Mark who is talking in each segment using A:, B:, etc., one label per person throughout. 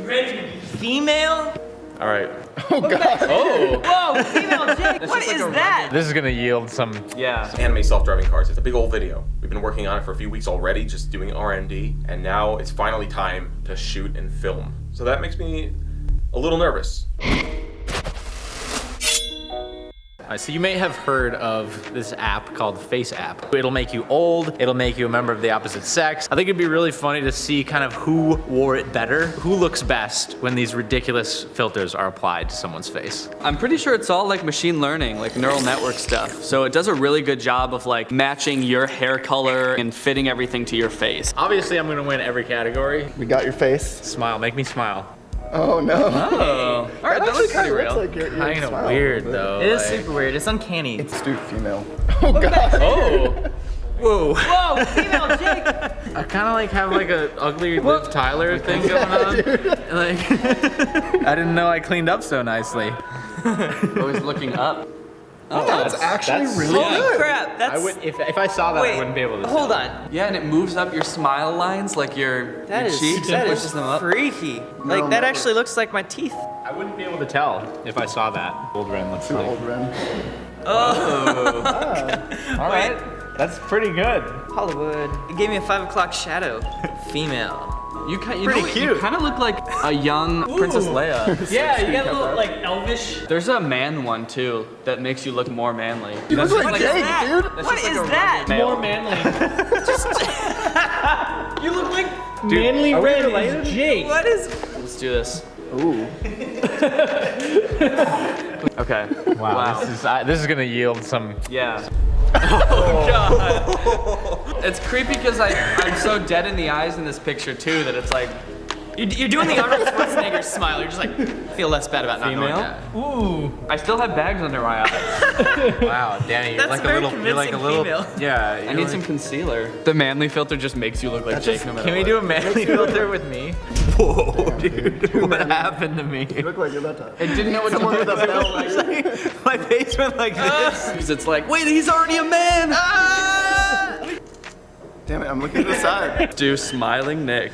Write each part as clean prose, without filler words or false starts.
A: ready to be female?
B: All right.
C: Oh God.
A: Oh. Whoa, female Jake. What is that?
B: This is gonna yield some.
D: Yeah.
E: Anime self-driving cars. It's a big old video. We've been working on it for a few weeks already, just doing R&D, and now it's finally time to shoot and film. So that makes me a little nervous.
B: So you may have heard of this app called FaceApp. It'll make you old, it'll make you a member of the opposite sex. I think it'd be really funny to see kind of who wore it better, who looks best when these ridiculous filters are applied to someone's face.
D: I'm pretty sure it's all like machine learning, like neural network stuff. So it does a really good job of like matching your hair color and fitting everything to your face.
B: Obviously I'm gonna win every category.
C: We got your face.
B: Smile, make me smile.
C: Oh no.
D: Oh. All right, that looks pretty real.
C: Like you're
B: Kind of
C: smiling,
B: weird
C: but
B: though.
A: It is
B: like-
A: super weird. It's uncanny.
C: It's dude, female. Oh God.
D: Oh.
B: Whoa.
A: Whoa, female Jake.
B: I kind of like have like a ugly Liv Tyler thing going on. Like, I didn't know I cleaned up so nicely.
D: Always looking up.
C: Oh, that's actually really
A: Holy
C: good.
A: crap, that's...
B: I would, if I saw that,
A: Wait,
B: I wouldn't be able to.
A: hold
B: tell.
A: on.
D: Yeah, and it moves up your smile lines, like your cheeks,
A: that
D: and
A: is
D: pushes them up.
A: freaky. Like, that actually looks like my teeth.
B: I wouldn't be able to tell if I saw that. Old Ren looks like.
C: Old Ren.
A: Oh.
B: All right, that's pretty good.
A: Hollywood. It gave me a 5 o'clock shadow. Female.
D: You kind
B: Pretty
D: of look like a young Princess Leia.
A: Yeah, you got a little, like, elvish.
D: There's a man one too that makes you look more manly.
C: You look like
A: What is
C: Jake,
A: that?
C: dude.
D: That's
A: What
D: just like
A: is
D: a
A: that?
D: rugged male.
F: More manly.
A: You look like...
F: Manly
B: are we
F: Red
B: related?
F: is Jake.
A: What is...
D: Let's do this.
C: Ooh.
D: Okay.
B: Wow. This is gonna yield some.
D: Yeah. Oh God. It's creepy because I'm so dead in the eyes in this picture too that it's like
A: You're doing the Arnold Schwarzenegger smile. You're just like, feel less bad about not knowing
D: female.
A: that.
F: Ooh.
D: I still have bags under my eyes.
B: Wow, Danny, you're
A: That's
B: like a
A: very
B: little. You're like a
A: convincing
B: little.
A: female.
B: Yeah.
D: I need some concealer. The manly filter just makes you look like Jake no matter
B: Can we
D: what.
B: do a manly filter with me? Whoa, dude! What happened to me?
C: You look like you're that type.
D: It didn't know what to do with the bell.
B: My face went like this.
D: Because it's like, wait, he's already a man.
C: Damn it, I'm looking to the side.
D: Do smiling Nick.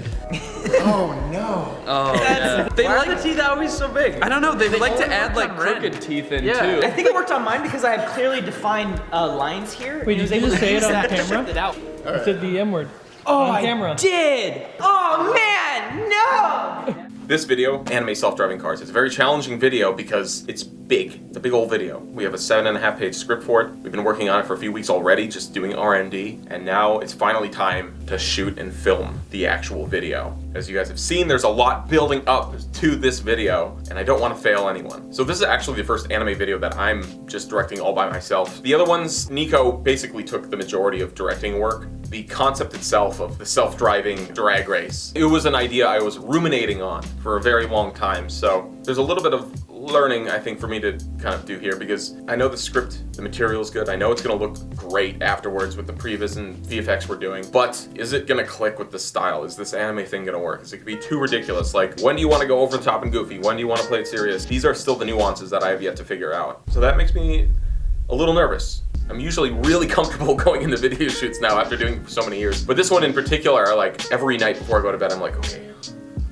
C: Oh no.
D: Oh, yeah. They
A: Why
D: like.
A: are the teeth always so big?
D: I don't know. They like to
A: only
D: add
A: worked
D: like
A: on Ren.
D: crooked teeth in
B: Yeah.
D: too.
A: I think it worked on mine because I have clearly defined lines here.
F: Wait,
A: and was
F: did you
A: able
F: just
A: to
F: say it
A: use
F: on
A: that to
F: camera?
A: shift it out.
F: You said the M word.
A: Oh,
F: on
A: I
F: camera.
A: did! Oh man, no!
E: This video, anime self-driving cars, it's a very challenging video because it's big. It's a big old video. We have a 7.5 page script for it. We've been working on it for a few weeks already, just doing R&D, and now it's finally time to shoot and film the actual video. As you guys have seen, there's a lot building up to this video, and I don't want to fail anyone. So this is actually the first anime video that I'm just directing all by myself. The other ones, Nico basically took the majority of directing work. The concept itself of the self-driving drag race, it was an idea I was ruminating on for a very long time, so there's a little bit of learning, I think, for me to kind of do here, because I know the script, the material is good, I know it's gonna look great afterwards with the previs and VFX we're doing, but is it gonna click with the style? Is this anime thing gonna work? Is it gonna be too ridiculous? Like, when do you wanna go over the top and goofy? When do you wanna play it serious? These are still the nuances that I have yet to figure out. So that makes me a little nervous. I'm usually really comfortable going into video shoots now after doing it for so many years. But this one in particular, like every night before I go to bed, I'm like, okay,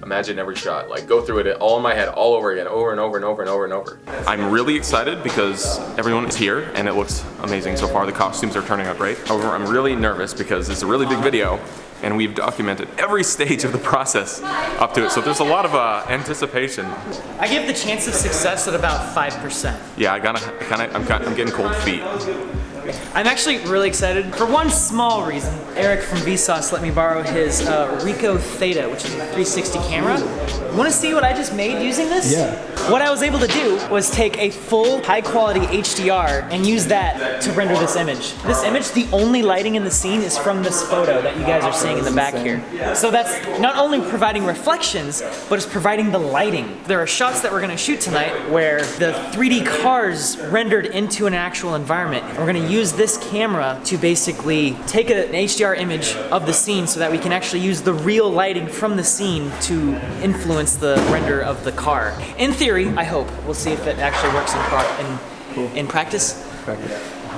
E: imagine every shot, like go through it all in my head, all over again, over and over and over and over and over. I'm really excited because everyone is here and it looks amazing so far. The costumes are turning out great. However, I'm really nervous because it's a really big video and we've documented every stage of the process up to it. So there's a lot of anticipation.
A: I give the chance of success at about 5%.
E: Yeah, I'm getting cold feet.
A: I'm actually really excited for one small reason. Eric from Vsauce let me borrow his Ricoh Theta, which is a 360 camera. Want to see what I just made using this?
F: Yeah.
A: What I was able to do was take a full high-quality HDR and use that to render this image. This image, the only lighting in the scene is from this photo that you guys are seeing in the back here. So that's not only providing reflections, but it's providing the lighting. There are shots that we're going to shoot tonight where the 3D cars rendered into an actual environment. And we're going to use this camera to basically take an HDR image of the scene so that we can actually use the real lighting from the scene to influence the render of the car. In theory, I hope. We'll see if it actually works in practice. Yeah,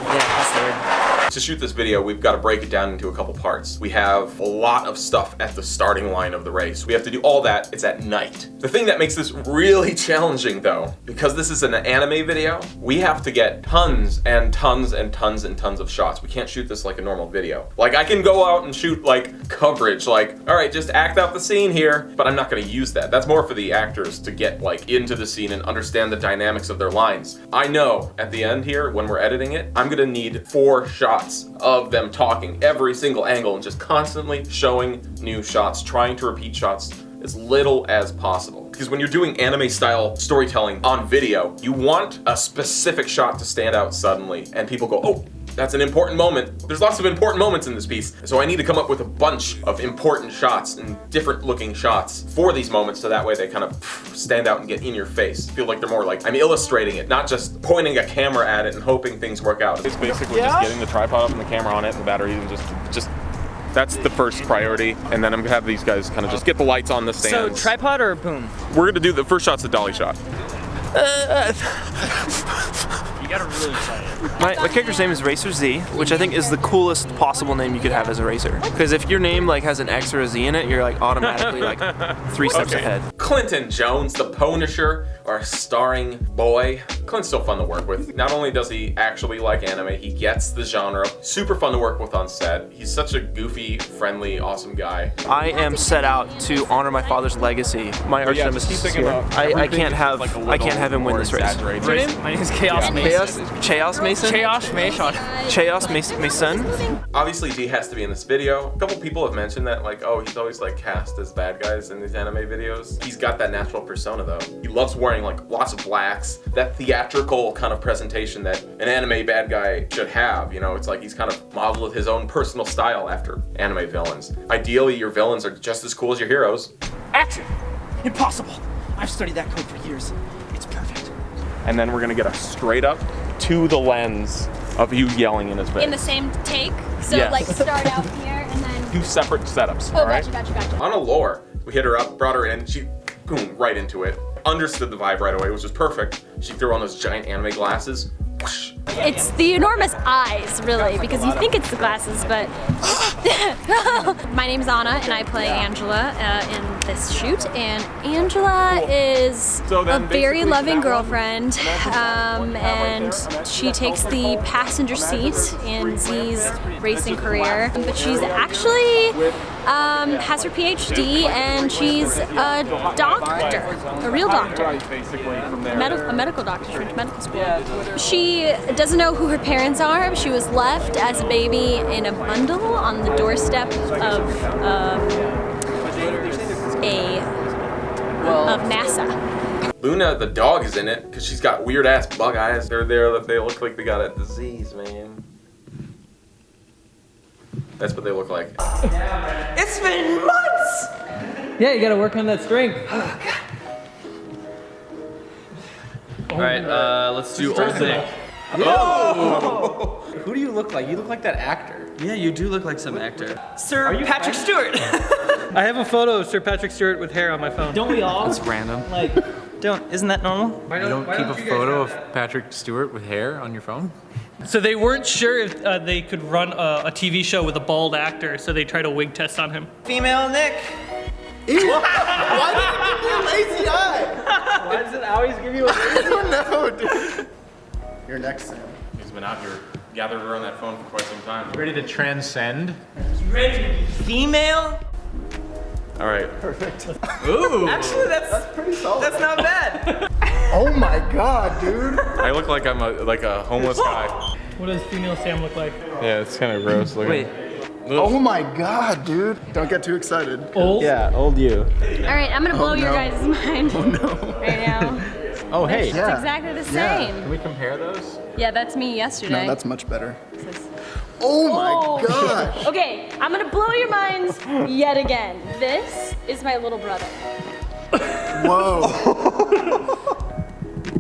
A: that's the word.
E: To shoot this video, we've got to break it down into a couple parts. We have a lot of stuff at the starting line of the race. We have to do all that. It's at night. The thing that makes this really challenging though, because this is an anime video, we have to get tons and tons and tons and tons of shots. We can't shoot this like a normal video. Like I can go out and shoot like coverage, like, all right, just act out the scene here, but I'm not gonna use that. That's more for the actors to get like into the scene and understand the dynamics of their lines. I know at the end here, when we're editing it, I'm gonna need 4 shots of them talking every single angle and just constantly showing new shots, trying to repeat shots as little as possible. Because when you're doing anime style storytelling on video, you want a specific shot to stand out suddenly and people go, oh, that's an important moment. There's lots of important moments in this piece. So I need to come up with a bunch of important shots and different looking shots for these moments so that way they kind of stand out and get in your face. Feel like they're more like I'm illustrating it, not just pointing a camera at it and hoping things work out. It's basically just getting the tripod up and the camera on it and the batteries and just that's the first priority. And then I'm gonna have these guys kind of just get the lights on the stands.
A: So tripod or boom?
E: We're gonna do the first shot's the dolly shot.
A: You gotta really try it.
G: My character's name is Racer Z, which I think is the coolest possible name you could have as a racer. Because if your name like has an X or a Z in it, you're like automatically like 3 steps ahead.
E: Clinton Jones, the Punisher, our starring boy. Clint's still fun to work with. Not only does he actually like anime, he gets the genre. Super fun to work with on set. He's such a goofy, friendly, awesome guy.
G: I am set out to honor my father's legacy. My arch nemesis is here. I can't have him win this race.
A: What's your name? My name is Chaos Mason.
G: Chaos Mason?
A: Chaos Mason.
G: Chaos Mason?
E: Obviously, D has to be in this video. A couple people have mentioned that, like, oh, he's always like cast as bad guys in these anime videos. He's got that natural persona though. He loves wearing like lots of blacks, that theatrical kind of presentation that an anime bad guy should have. You know, it's like he's kind of modeled his own personal style after anime villains. Ideally, your villains are just as cool as your heroes.
H: Action! Impossible! I've studied that code for years. It's perfect.
E: And then we're gonna get a straight up to the lens of you yelling in his face.
I: In the same take? So
E: Yes.
I: like start out here and then...
E: 2 separate setups,
I: Oh,
E: all right?
I: gotcha.
E: On a lore, we hit her up, brought her in, she, boom, right into it. Understood the vibe right away, which was perfect. She threw on those giant anime glasses. Whoosh.
I: It's the enormous eyes, really, because you think it's the glasses, but... My name's Anna, and I play Angela in this shoot, and Angela is a very loving girlfriend, and she takes the passenger seat in Z's racing career, but she's actually has her PhD, and she's a doctor, a real doctor, a medical doctor. She went to medical school. She doesn't know who her parents are. She was left as a baby in a bundle on the doorstep of NASA.
E: Luna, the dog, is in it because she's got weird ass bug eyes. They're there, they look like they got a disease, man. That's what they look like.
H: It's been months!
A: Yeah, you gotta work on that strength.
D: All right, let's do Old Nick.
B: Who do you look like? You look like that actor.
D: Yeah, you do look like some actor.
H: Sir Patrick Stewart!
F: I have a photo of Sir Patrick Stewart with hair on my phone.
A: Don't we all?
D: That's random.
A: Like,
H: Isn't that normal?
B: You don't keep a photo of Patrick Stewart with hair on your phone?
F: So they weren't sure if they could run a TV show with a bald actor, so they tried a wig test on him.
H: Female Nick.
C: Why did it give me a lazy eye?
A: why does it always give you a
C: I don't know, dude. You're next, Sam.
E: He's been out here gathered around that phone for quite some time.
B: Ready to transcend?
H: Female?
E: All right.
H: Actually, that's
C: Pretty solid.
H: that's not bad.
C: Oh my god, dude.
E: I look like I'm a homeless guy.
F: What does female Sam look like?
E: Yeah, it's kind of gross looking.
G: Wait.
C: Oh my god, dude. Don't get too excited.
F: Old?
A: Yeah, old you.
I: All right, I'm gonna blow your
C: no.
I: guys' mind
C: No.
I: right now.
B: Oh, hey.
I: It's
C: Yeah.
I: exactly the
C: Yeah.
I: same.
B: Can we compare those?
I: Yeah, that's me yesterday.
C: No, that's much better. Oh my gosh.
I: Okay, I'm gonna blow your minds yet again. This is my little brother.
C: Whoa.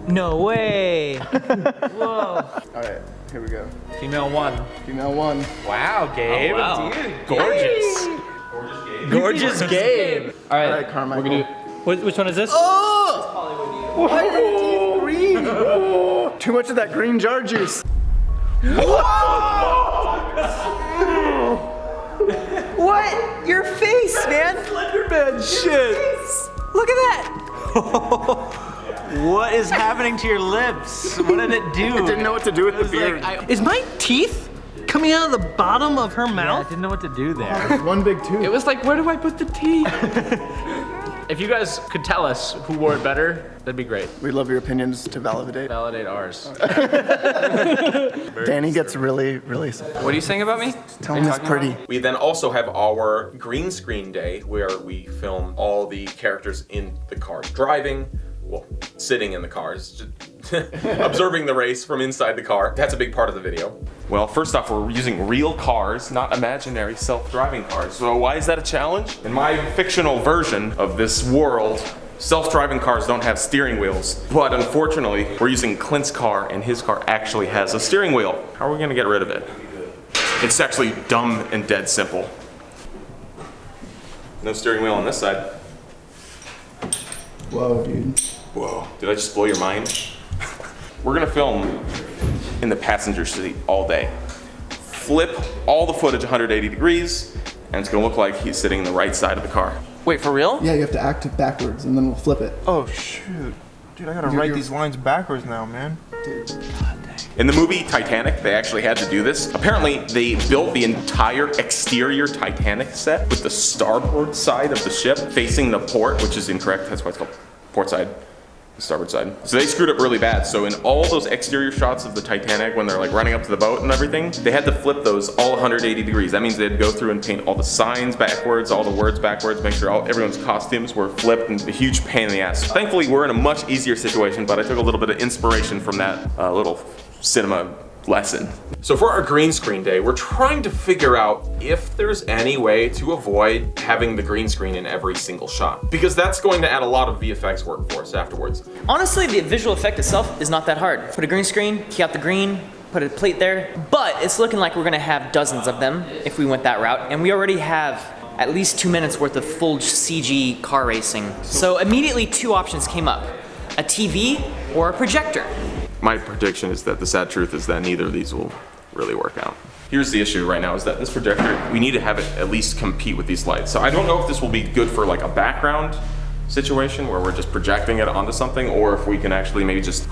A: No way. Whoa.
C: All right, here we go.
B: Female 1.
C: Female 1.
B: Wow, Gabe.
D: Oh, wow.
B: Dude, gorgeous.
A: Gorgeous Gabe.
F: All
C: All
F: right.
C: right, Carmichael.
F: Which one is this?
C: Why did it taste green? Too much of that green jar juice. Whoa!
A: What? Your face, man.
B: Slenderman shit.
A: Look at that.
B: What is happening to your lips? What did it do?
C: I didn't know what to do with the beard.
F: Is my teeth coming out of the bottom of her
B: I
F: mouth?
B: didn't know what to do there.
C: One big tooth.
D: It was like, where do I put the teeth?
B: If you guys could tell us who wore it better, that'd be great.
C: We love your opinions to validate.
B: Validate ours.
C: Danny gets really
D: What are you saying about me?
C: tell me it's pretty.
E: We then also have our green screen day where we film all the characters in the car driving, well, sitting in the cars, just observing the race from inside the car. That's a big part of the video. Well, first off, we're using real cars, not imaginary self-driving cars. So why is that a challenge? In my fictional version of this world, self-driving cars don't have steering wheels. But unfortunately, we're using Clint's car, and his car actually has a steering wheel. How are we gonna get rid of it? It's actually dumb and dead simple. No steering wheel on this side.
C: Whoa, dude.
E: Whoa, did I just blow your mind? We're gonna film in the passenger seat all day. Flip all the footage 180 degrees, and it's gonna look like he's sitting in the right side of the car.
D: Wait, for real?
C: Yeah, you have to act it backwards, and then we'll flip it.
G: Oh shoot. Dude, I gotta write these lines backwards now, man.
E: In the movie Titanic, they actually had to do this. Apparently, they built the entire exterior Titanic set with the starboard side of the ship facing the port, which is incorrect. That's why it's called port side, the starboard side. So they screwed up really bad. So in all those exterior shots of the Titanic, when they're like running up to the boat and everything, they had to flip those all 180 degrees. That means they had to go through and paint all the signs backwards, all the words backwards, make sure everyone's costumes were flipped, and a huge pain in the ass. Thankfully, we're in a much easier situation, but I took a little bit of inspiration from that little cinema lesson. So for our green screen day, we're trying to figure out if there's any way to avoid having the green screen in every single shot, because that's going to add a lot of VFX work for us afterwards.
A: Honestly, the visual effect itself is not that hard. Put a green screen, key out the green, put a plate there, but it's looking like we're gonna have dozens of them if we went that route, and we already have at least 2 minutes worth of full CG car racing. So immediately 2 options came up, a TV or a projector.
E: My prediction is that the sad truth is that neither of these will really work out. Here's the issue right now is that this projector, we need to have it at least compete with these lights. So I don't know if this will be good for like a background situation where we're just projecting it onto something, or if we can actually maybe just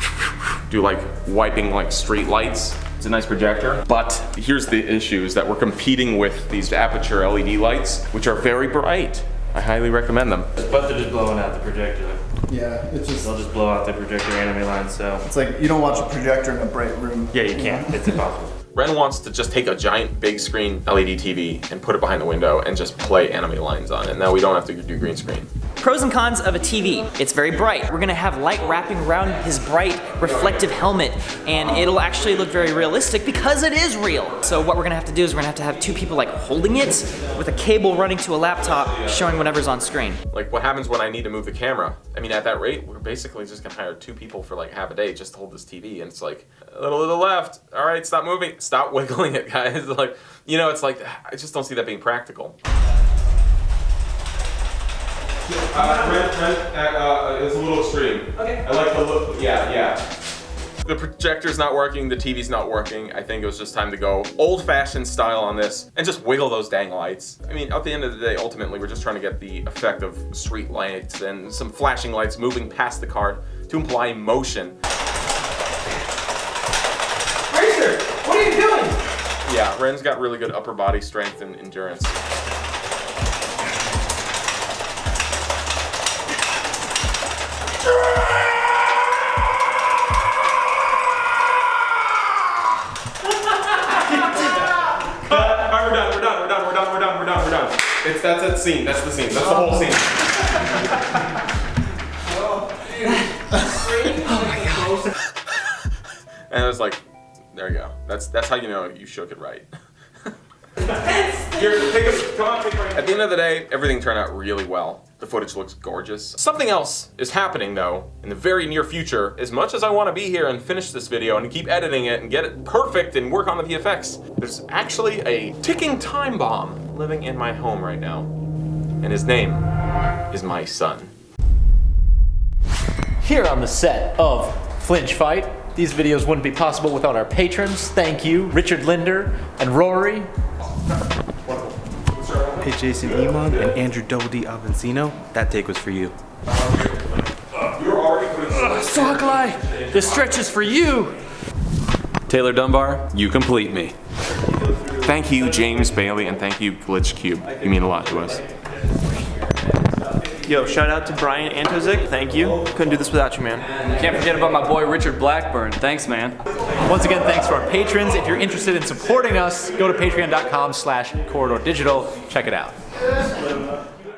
E: do like wiping like street lights. It's a nice projector, but here's the issue is that we're competing with these aperture LED lights, which are very bright. I highly recommend them.
J: But they're just blowing out the projector.
C: Yeah, it's just.
J: They'll just blow out the projector anime line, so.
C: It's like you don't watch a projector in a bright room.
J: Yeah, you can't. It's impossible.
E: Ren wants to just take a giant big screen LED TV and put it behind the window and just play anime lines on it. Now we don't have to do green screen.
A: Pros and cons of a TV. It's very bright. We're gonna have light wrapping around his bright, reflective helmet, and it'll actually look very realistic because it is real. So what we're gonna have to do is we're gonna have 2 people like holding it with a cable running to a laptop showing whatever's on screen.
E: Like what happens when I need to move the camera? I mean, at that rate, we're basically just gonna hire 2 people for like half a day just to hold this TV, and it's like, a little to the left, all right, stop moving, stop wiggling it, guys. Like, you know, it's like, I just don't see that being practical. It's a little extreme. Okay. I like the look, yeah. The projector's not working, the TV's not working. I think it was just time to go old-fashioned style on this and just wiggle those dang lights. I mean, at the end of the day, ultimately, we're just trying to get the effect of street lights and some flashing lights moving past the car to imply motion.
A: Racer, what are you doing?
E: Yeah, Ren's got really good upper body strength and endurance. That's that scene. That's the scene. That's the whole scene.
A: Oh my god.
E: And I was like, there you go. That's how you know you shook it right. Here, come on, take a break. At the end of the day, everything turned out really well. The footage looks gorgeous. Something else is happening though, in the very near future. As much as I want to be here and finish this video and keep editing it and get it perfect and work on the VFX, there's actually a ticking time bomb living in my home right now. And his name is my son.
B: Here on the set of Flinch Fight, These videos wouldn't be possible without our patrons. Thank you, Richard Linder and Rory.
K: Hey, Jason Emon and Andrew Doty Avancino. That take was for you.
F: Sockeye, this stretch is for you.
L: Taylor Dunbar, you complete me.
E: Thank you, James Bailey, and thank you, Glitch Cube. You mean a lot to us.
G: Yo, shout out to Brian Antozik. Thank you. Couldn't do this without you, man.
D: Can't forget about my boy Richard Blackburn. Thanks, man.
B: Once again, thanks to our patrons. If you're interested in supporting us, go to patreon.com/corridordigital. Check it out.